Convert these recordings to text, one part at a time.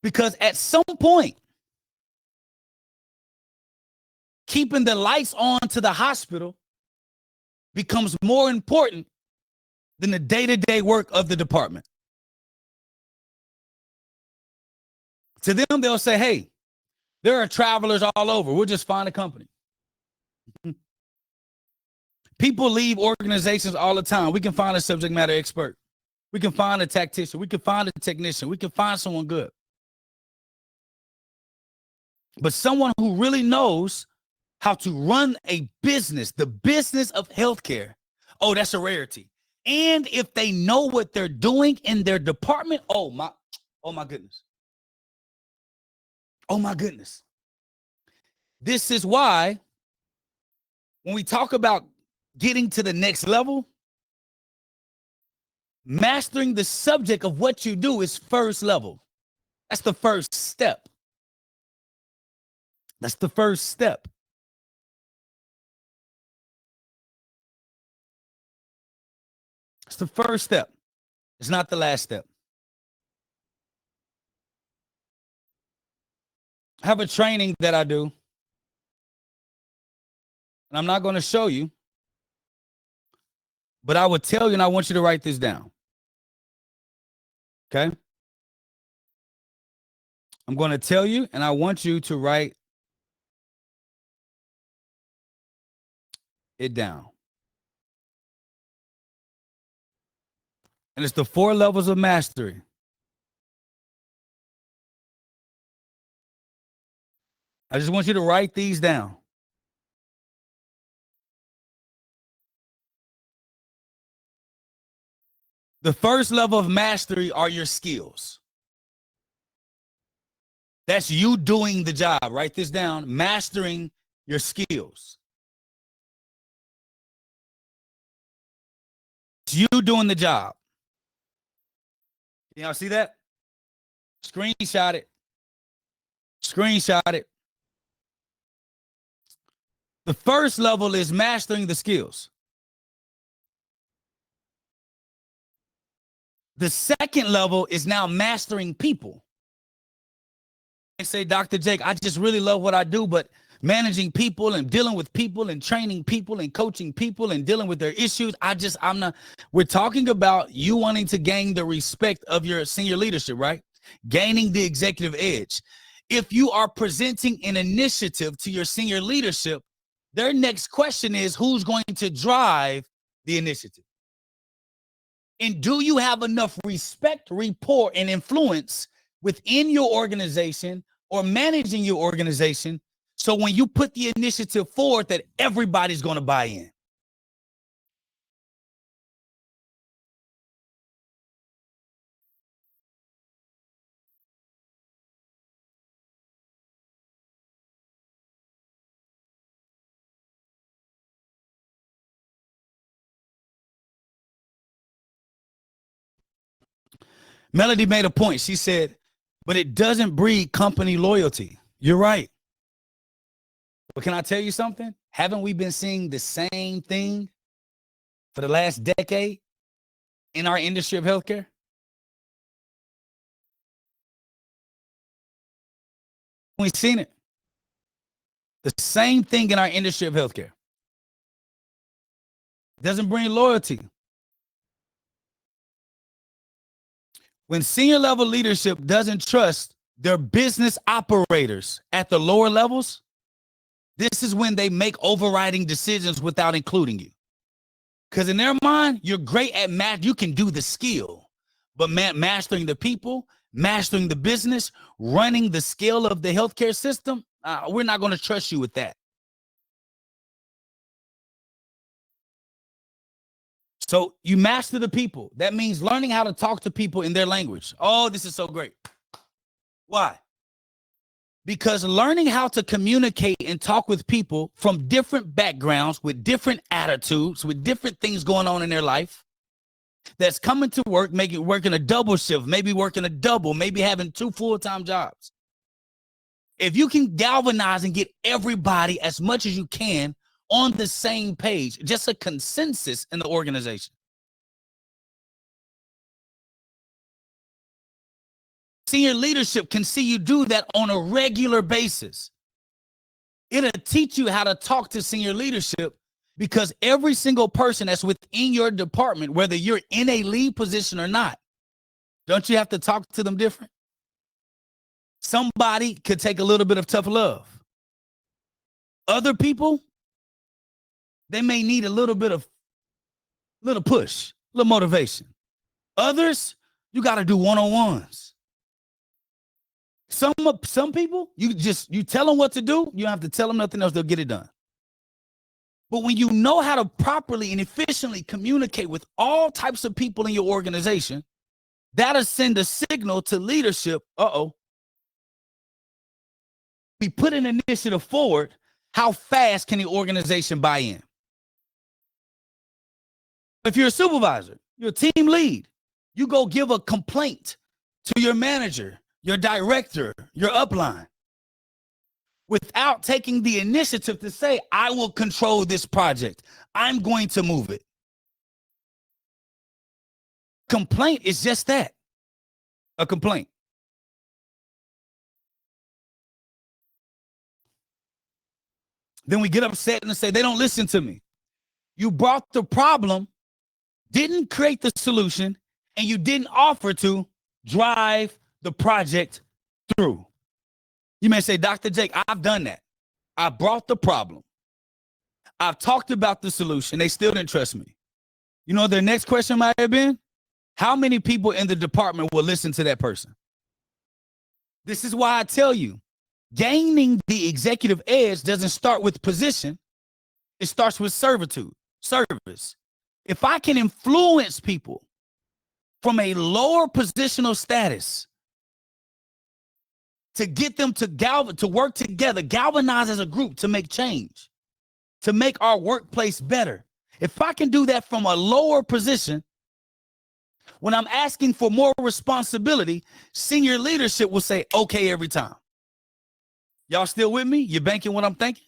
Because at some point, keeping the lights on to the hospital becomes more important than the day-to-day work of the department. To them, they'll say, hey, there are travelers all over. We'll just find a company. People leave organizations all the time. We can find a subject matter expert. We can find a tactician. We can find a technician. We can find someone good. But someone who really knows how to run a business, the business of healthcare, oh, that's a rarity. And if they know what they're doing in their department, oh my goodness. Oh my goodness. This is why when we talk about getting to the next level, mastering the subject of what you do is first level. That's the first step. That's the first step. It's the first step. It's not the last step. I have a training that I do, and I'm not going to show you, but I will tell you, and I want you to write this down. Okay? I'm going to tell you, and I want you to write it down. And it's the 4 levels of mastery. I just want you to write these down. The first level of mastery are your skills. That's you doing the job. Write this down. Mastering your skills. It's you doing the job. Y'all see that? Screenshot it. Screenshot it. The first level is mastering the skills. The second level is now mastering people. They say, Dr. Jake, I just really love what I do, but managing people and dealing with people and training people and coaching people and dealing with their issues, I'm not. We're talking about you wanting to gain the respect of your senior leadership, right? Gaining the executive edge. If you are presenting an initiative to your senior leadership, their next question is, who's going to drive the initiative? And do you have enough respect, rapport, and influence within your organization or managing your organization so when you put the initiative forward that everybody's going to buy in? Melody made a point. She said, but it doesn't breed company loyalty. You're right. But can I tell you something? Haven't we been seeing the same thing for the last decade in our industry of healthcare? We've seen it. The same thing in our industry of healthcare. Doesn't bring loyalty. When senior level leadership doesn't trust their business operators at the lower levels, this is when they make overriding decisions without including you. Because in their mind, you're great at math. You can do the skill, but mastering the people, mastering the business, running the scale of the healthcare system, we're not going to trust you with that. So you master the people. That means learning how to talk to people in their language. Oh, this is so great. Why? Because learning how to communicate and talk with people from different backgrounds, with different attitudes, with different things going on in their life, that's coming to work, working a double shift, maybe working a double, maybe having 2 full-time jobs. If you can galvanize and get everybody as much as you can on the same page, just a consensus in the organization, Senior leadership can see you do that on a regular basis. It'll teach you how to talk to senior leadership, because every single person that's within your department, whether you're in a lead position or not, don't you have to talk to them different? Somebody could take a little bit of tough love. Other people, they may need a little bit of push, a little motivation. Others, you got to do one-on-ones. Some people, you tell them what to do. You don't have to tell them nothing else. They'll get it done. But when you know how to properly and efficiently communicate with all types of people in your organization, that'll send a signal to leadership. We put an initiative forward. How fast can the organization buy in? If you're a supervisor, you're a team lead, you go give a complaint to your manager, your director, your upline, without taking the initiative to say, I will control this project. I'm going to move it. Complaint is just that, a complaint. Then we get upset and say, they don't listen to me. You brought the problem, didn't create the solution, and you didn't offer to drive the project through. You may say, Dr. Jake, I've done that. I brought the problem. I've talked about the solution. They still didn't trust me. You know, their next question might have been, how many people in the department will listen to that person? This is why I tell you, gaining the executive edge doesn't start with position. It starts with service. If I can influence people from a lower positional status to get them to work together, galvanize as a group to make change, to make our workplace better. If I can do that from a lower position, when I'm asking for more responsibility, senior leadership will say, okay, every time. Y'all still with me? You banking what I'm thinking?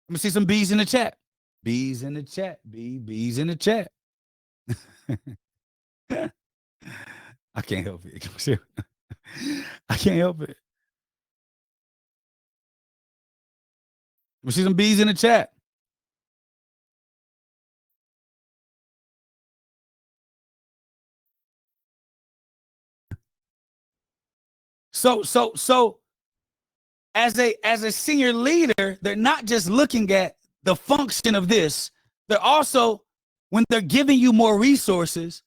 Let me see some B's in the chat. B's in the chat. B's in the chat. I can't help it. I can't help it. Let me see some B's in the chat. So as a senior leader, they're not just looking at the function of this. They're also, when they're giving you more resources,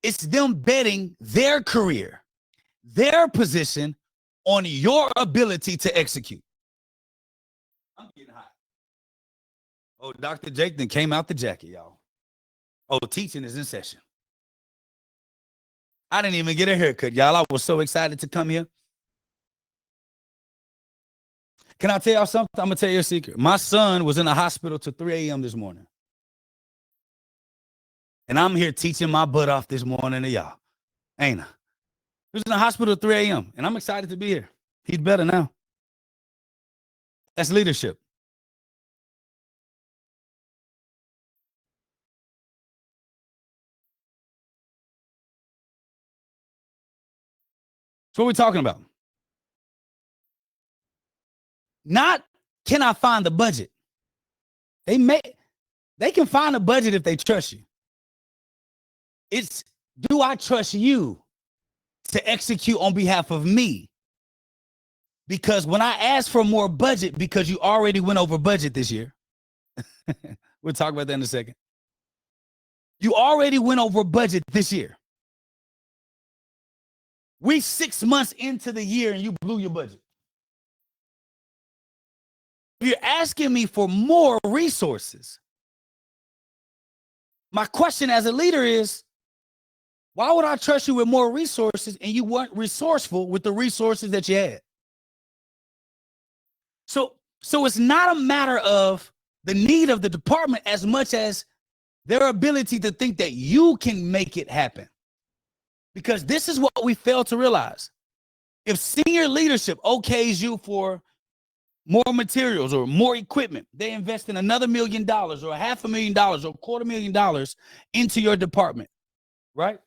it's them betting their career, their position on your ability to execute. I'm getting hot. Oh, Dr. Jake then came out the jacket, y'all. Oh, teaching is in session. I didn't even get a haircut, y'all. I was so excited to come here. Can I tell y'all something? I'm going to tell you a secret. My son was in the hospital till 3 a.m. this morning. And I'm here teaching my butt off this morning to y'all. Ain't I? He was in the hospital at 3 a.m. And I'm excited to be here. He's better now. That's leadership. So what are we talking about? Not, can I find the budget? They can find a budget if they trust you. It's, do I trust you to execute on behalf of me? Because when I ask for more budget, because you already went over budget this year, we'll talk about that in a second. You already went over budget this year. We 6 months into the year and you blew your budget. If you're asking me for more resources, my question as a leader is, why would I trust you with more resources and you weren't resourceful with the resources that you had? So it's not a matter of the need of the department as much as their ability to think that you can make it happen. Because this is what we fail to realize. If senior leadership okays you for more materials or more equipment, they invest in another $1 million or $500,000 or $250,000 into your department, right?